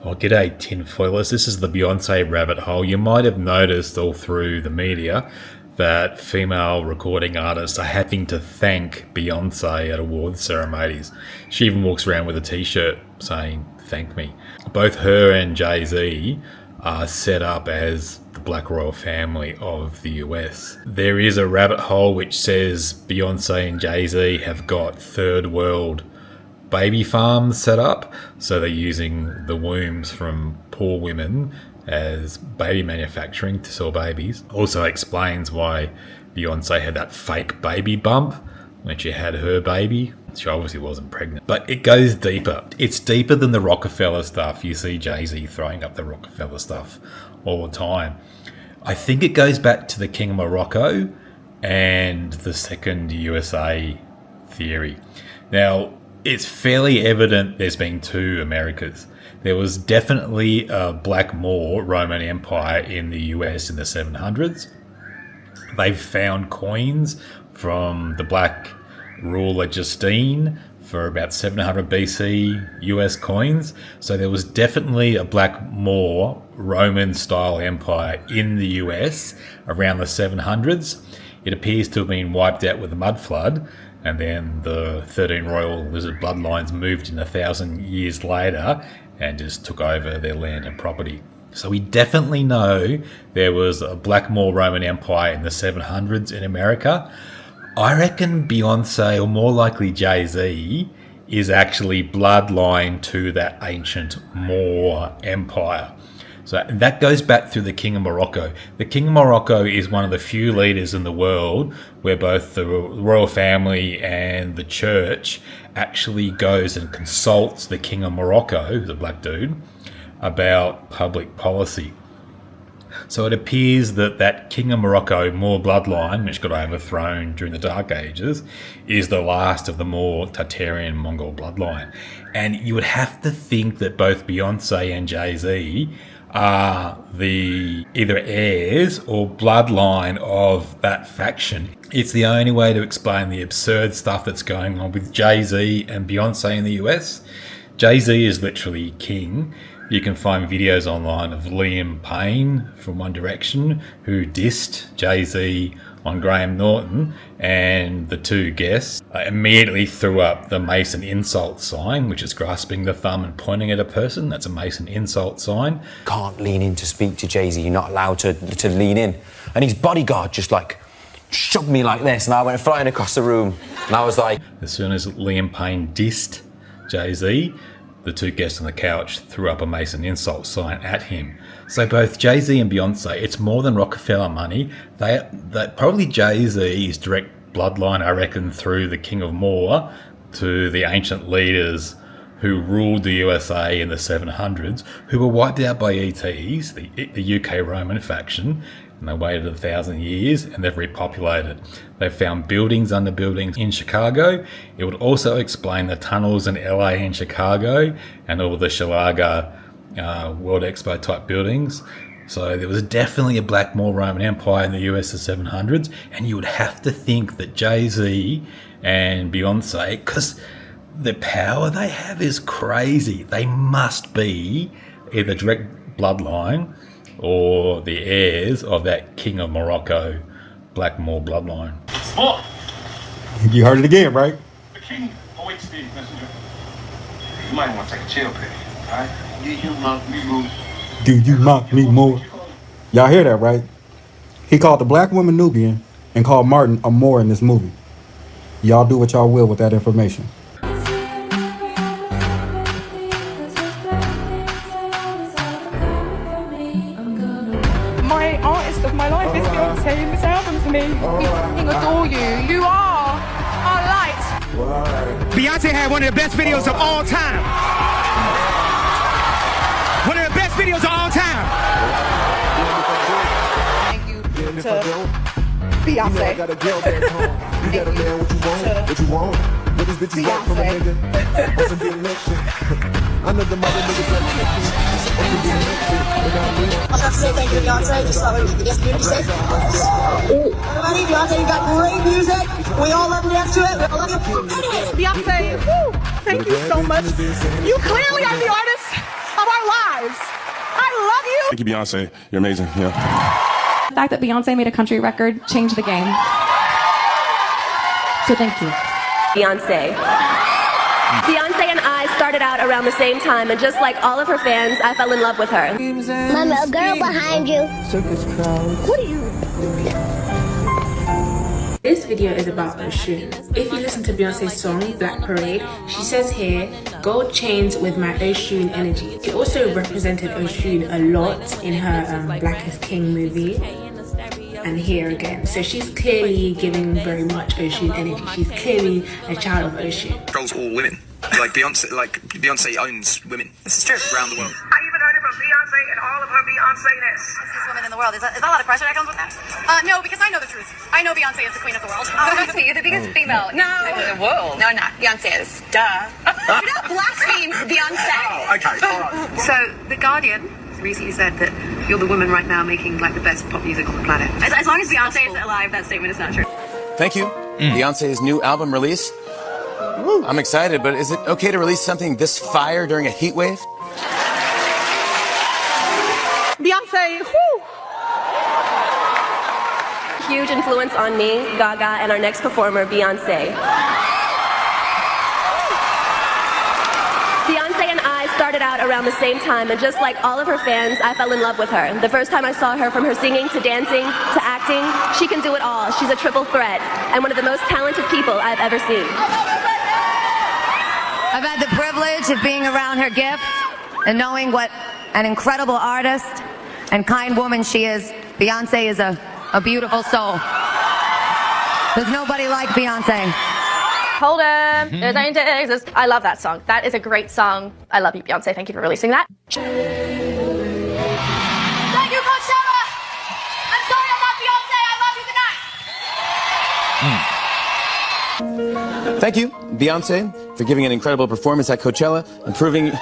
Oh, g'day tinfoilers. This is the Beyonce rabbit hole. You might have noticed all through the media that female recording artists are having to thank Beyonce at awards ceremonies. She even walks around with a t-shirt saying, "Thank me." Both her and Jay-Z are set up as the Black Royal Family of the US. There is a rabbit hole which says Beyonce and Jay-Z have got third world baby farms set up, so they're using the wombs from poor women as baby manufacturing to sell babies. Also explains why Beyonce had that fake baby bump when she had her baby. She obviously wasn't pregnant. But it goes deeper. It's deeper than the Rockefeller stuff. You see Jay-Z throwing up the Rockefeller stuff all the time. I think it goes back to the King of Morocco and the second USA theory. Now, it's fairly evident there's been two Americas. There was definitely a Black Moor Roman Empire in the US in the 700s. They've found coins from the Black ruler Justine for about 700 BC US coins. So there was definitely a Black Moor Roman style empire in the US around the 700s. It appears to have been wiped out with the mud flood, and then the 13 royal lizard bloodlines moved in 1,000 years later and just took over their land and property. So we definitely know there was a Black Moor Roman Empire in the 700s in America. I reckon Beyonce, or more likely Jay-Z, is actually bloodline to that ancient Moor Empire. So that goes back through the King of Morocco. The King of Morocco is one of the few leaders in the world where both the royal family and the church actually goes and consults the King of Morocco, who's a black dude, about public policy. So it appears that that King of Morocco Moor bloodline, which got overthrown during the Dark Ages, is the last of the Moor Tartarian Mongol bloodline. And you would have to think that both Beyonce and Jay-Z are the either heirs or bloodline of that faction. It's the only way to explain the absurd stuff that's going on with Jay-Z and Beyonce in the US. Jay-Z is literally king. You can find videos online of Liam Payne from One Direction who dissed Jay-Z on Graham Norton, and the two guests immediately threw up the Mason insult sign, which is grasping the thumb and pointing at a person. That's a Mason insult sign. Can't lean in to speak to Jay-Z. You're not allowed to lean in. And his bodyguard just shoved me like this, and I went flying across the room. And I was like... As soon as Liam Payne dissed Jay-Z, the two guests on the couch threw up a Mason insult sign at him. So both Jay-Z and Beyonce, it's more than Rockefeller money. They probably Jay-Z's direct bloodline, I reckon, through the King of Moor to the ancient leaders who ruled the USA in the 700s, who were wiped out by ETs, the UK Roman faction, and they waited 1,000 years and they've repopulated. They've found buildings under buildings in Chicago. It would also explain the tunnels in LA and Chicago and all the Shalaga World Expo type buildings. So there was definitely a Black Moor Roman Empire in the US of 700s, and you would have to think that Jay-Z and Beyonce, because the power they have is crazy, they must be either direct bloodline or the heirs of that King of Morocco Black Moor bloodline. Moor! You heard it again, right? The king awaits thee, messenger. You might want to take a chill pill, alright? Do you mock me, Moor? Do you mock me, Moor? Y'all hear that, right? He called the black woman Nubian and called Martin a Moor in this movie. Y'all do what y'all will with that information. My artist of my life is Beyonce in this album for me. We adore you. You are our light. Beyonce had one of the best videos of all time. One of the best videos of all time. Thank you to Beyonce. I have to say thank you, Beyonce. Just like yes, community safe. Everybody, Beyonce, you got great music. We all love to dance to it. We all love you. Anyways, Beyonce, woo, thank you so much. You clearly are the artist of our lives. lives. I love you. Thank you, Beyonce. You're amazing. Yeah. The fact that Beyonce made a country record changed the game. So thank you. Beyonce. Beyonce and I started out around the same time, and just like all of her fans, I fell in love with her. Mama, a girl behind you. What are you? This video is about Oshun. If you listen to Beyonce's song, Black Parade, she says here, gold chains with my Oshun energy. She also represented Oshun a lot in her Black is King movie. And here again. So she's clearly giving very much Oshun energy. She's clearly a child of Oshun. Controls all women. Like Beyonce owns women. This is true. Around the world. I even heard it from Beyonce and all of her Beyonce-ness. Fastest woman in the world. Is that a lot of pressure that comes with that? No, because I know the truth. I know Beyonce is the queen of the world. You're the biggest female in the world. No, not. Beyonce is. Duh. Do not blaspheme Beyonce. Oh, okay. All right. So, The Guardian recently said that you're the woman right now making like the best pop music on the planet. As long as Beyonce is alive, that statement is not true. Thank you. Beyonce's new album release. I'm excited, but is it okay to release something this fire during a heat wave? Beyonce, whoo! Huge influence on me, Gaga, and our next performer, Beyonce. Beyonce and I started out around the same time, and just like all of her fans, I fell in love with her. The first time I saw her, from her singing to dancing to acting, she can do it all. She's a triple threat, and one of the most talented people I've ever seen. I've had the privilege of being around her gift and knowing what an incredible artist and kind woman she is. Beyonce is a beautiful soul. There's nobody like Beyonce. Hold on. There's only Texas. I love that song. That is a great song. I love you, Beyonce. Thank you for releasing that. Thank you, Coachella. I'm sorry I'm not Beyonce. I love you. Good night. Thank you, Beyonce, for giving an incredible performance at Coachella and proving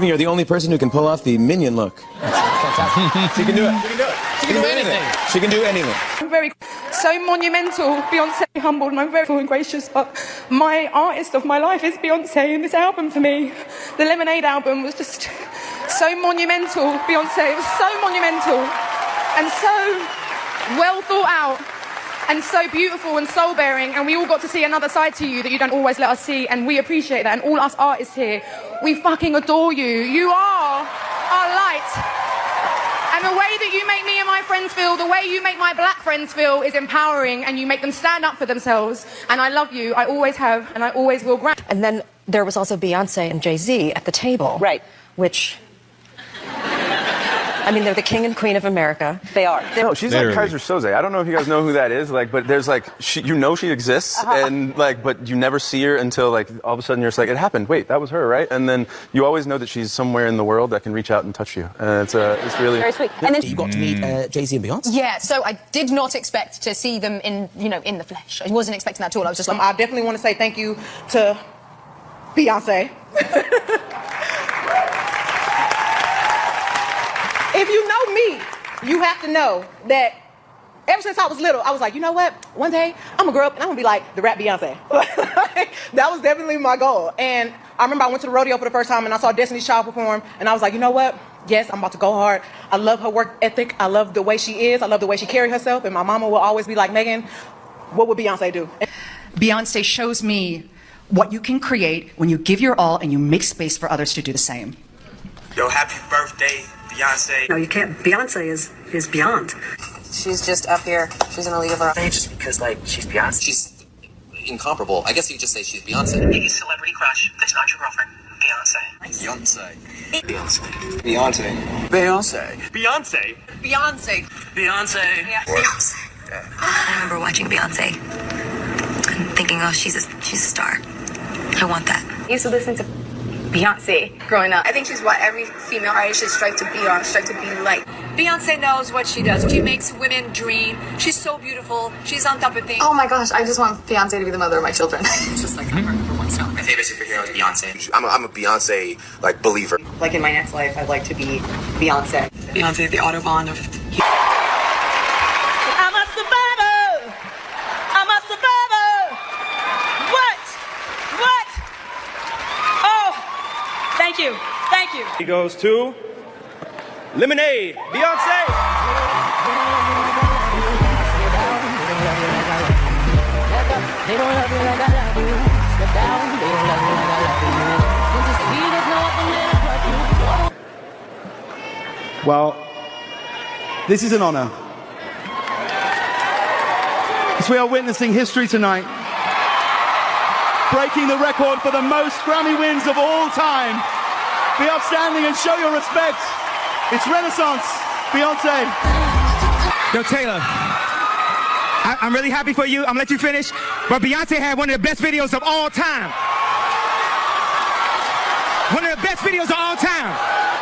you're the only person who can pull off the minion look. Fantastic. She can do it. She can do it. She can do anything. She can do anything. I'm very so monumental. Beyonce humbled, and I'm very and gracious. But my artist of my life is Beyonce, and this album for me, the Lemonade album, was just so monumental. Beyonce, it was so monumental and so well thought out. And so beautiful and soul-bearing, and we all got to see another side to you that you don't always let us see, and we appreciate that. And all us artists here, we fucking adore you. You are our light. And the way that you make me and my friends feel, the way you make my black friends feel, is empowering, and you make them stand up for themselves. And I love you. I always have, and I always will. And then there was also Beyonce and Jay-Z at the table. Right. Which... I mean, they're the king and queen of America. They are. No, she's like Kaiser Soze. I don't know if you guys know who that is, but there's she exists, and but you never see her until all of a sudden you're just like, it happened. Wait, that was her, right? And then you always know that she's somewhere in the world that can reach out and touch you. It's really very sweet. And then you got to meet Jay-Z and Beyonce. Yeah, so I did not expect to see them in the flesh. I wasn't expecting that at all. I was just like, I definitely want to say thank you to Beyonce. If you know me, you have to know that ever since I was little, I was like, you know what? One day, I'm going to grow up and I'm going to be like the rap Beyonce. That was definitely my goal. And I remember I went to the rodeo for the first time and I saw Destiny's Child perform. And I was like, you know what? Yes, I'm about to go hard. I love her work ethic. I love the way she is. I love the way she carries herself. And my mama will always be like, Megan, what would Beyonce do? Beyonce shows me what you can create when you give your all and you make space for others to do the same. Yo, happy birthday, Beyonce. no, you can't. Beyonce is beyond. She's just up here. She's in a league of her own. Just because, she's Beyonce. She's incomparable. I guess you could just say she's Beyonce. Biggest celebrity crush that's not your girlfriend. Beyonce. Beyonce. Beyonce. Beyonce. Beyonce. Beyonce. Beyonce. Beyonce. Yeah. Beyonce. I remember watching Beyonce and thinking, oh, she's a star. I want that. I used to listen to Beyonce growing up. I think she's what every female artist should strive to be or strive to be like. Beyonce knows what she does. She makes women dream. She's so beautiful. She's on top of things. Oh my gosh, I just want Beyonce to be the mother of my children. It's just like her number one song. My favorite superhero is Beyonce. I'm a Beyonce believer. Like in my next life, I'd like to be Beyonce. Beyonce, the Autobahn of. I'm a survivor. I'm a survivor. What? Oh, thank you. Thank you. He goes to Lemonade, Beyonce. Well, this is an honor. Because we are witnessing history tonight. Breaking the record for the most Grammy wins of all time. Be upstanding and show your respect. It's Renaissance, Beyonce. Yo, Taylor, I'm really happy for you. I'm gonna let you finish. But Beyonce had one of the best videos of all time. One of the best videos of all time.